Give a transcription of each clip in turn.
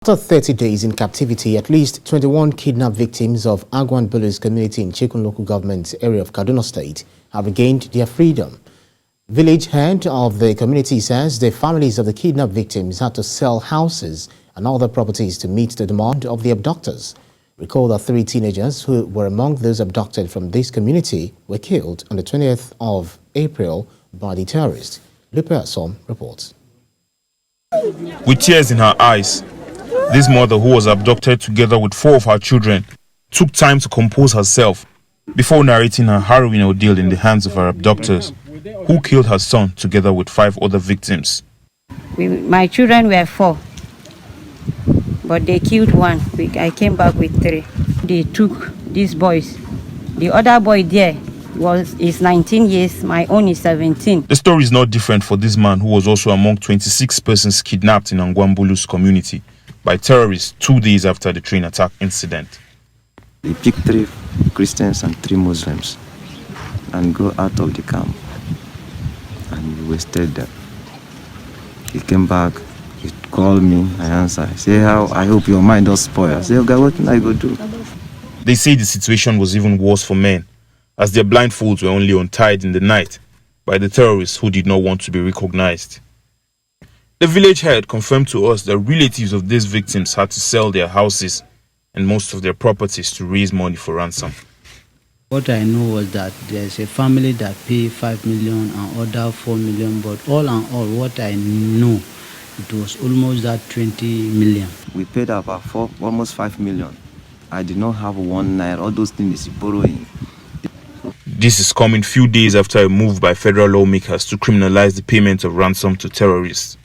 After 30 days in captivity, at least 21 kidnap victims of Angwan Bulus community in Chikun local government area of Kaduna State have regained their freedom. Village head of the community says the families of the kidnapped victims had to sell houses and other properties to meet the demand of the abductors. Recall that 3 teenagers who were among those abducted from this community were killed on the 20th of April by the terrorists. RANSOM reports. With tears in her eyes, this mother, who was abducted together with 4 of her children, took time to compose herself before narrating her harrowing ordeal in the hands of her abductors, who killed her son together with 5 other victims. My children were 4, but they killed 1. I came back with 3. They took these boys. The other boy there is 19 years, my own is 17. The story is not different for this man, who was also among 26 persons kidnapped in Angwan Bulus community by terrorists 2 days after the train attack incident. They picked 3 Christians and 3 Muslims and go out of the camp, and we stayed there. He came back, he called me, I answered. I say, I hope your mind does spoil. I say, okay, what can I go do? They say the situation was even worse for men, as their blindfolds were only untied in the night by the terrorists who did not want to be recognized. The village head confirmed to us that relatives of these victims had to sell their houses and most of their properties to raise money for ransom. What I know was that there's a family that paid 5 million and other 4 million, but all in all, what I know, it was almost that 20 million. We paid about almost 5 million. I did not have 1 naira. All those things is borrowing. This is coming few days after a move by federal lawmakers to criminalize the payment of ransom to terrorists.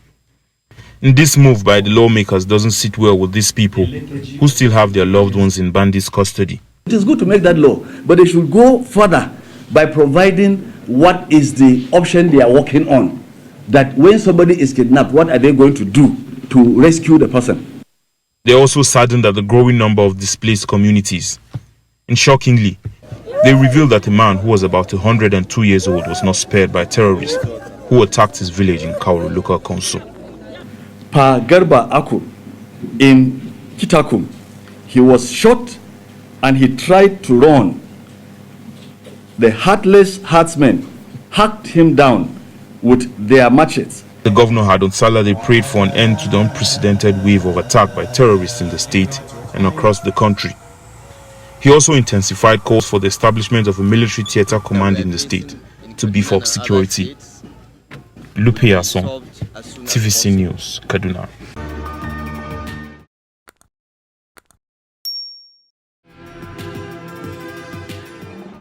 And this move by the lawmakers doesn't sit well with these people who still have their loved ones in bandits' custody. It is good to make that law, but they should go further by providing what is the option they are working on. That when somebody is kidnapped, what are they going to do to rescue the person? They are also saddened at the growing number of displaced communities. And shockingly, they revealed that a man who was about 102 years old was not spared by terrorists who attacked his village in Kauru local council. Pa Garba Aku in Kitakum, he was shot and he tried to run. The heartless herdsmen hacked him down with their machetes. The governor had on Saturday prayed for an end to the unprecedented wave of attack by terrorists in the state and across the country. He also intensified calls for the establishment of a military theater command in the state to beef up security. Lupe Yason, TVC News, Kaduna.